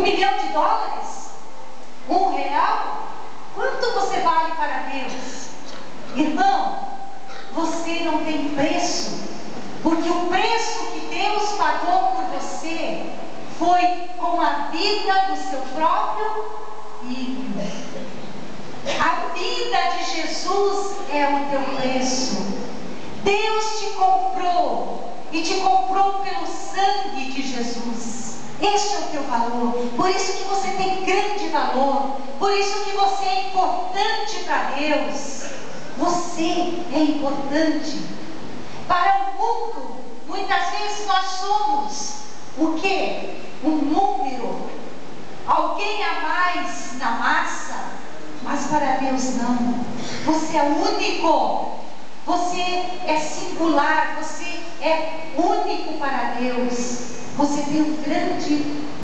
milhão de dólares? R$1? Quanto você vale para Deus? Irmão, você não tem preço, porque o preço que Deus pagou por você foi com a vida do seu próprio Filho. A vida de Jesus é o teu preço. Deus te comprou, e te comprou pelo sangue de Jesus. Este é o teu valor. Por isso que você tem grande valor. Por isso que você é importante para Deus. Você é importante. Para o mundo, muitas vezes nós somos o quê? Um número, alguém a mais na massa. Mas para Deus não. Você é único. Você é singular. Você é único para Deus. Você tem um grande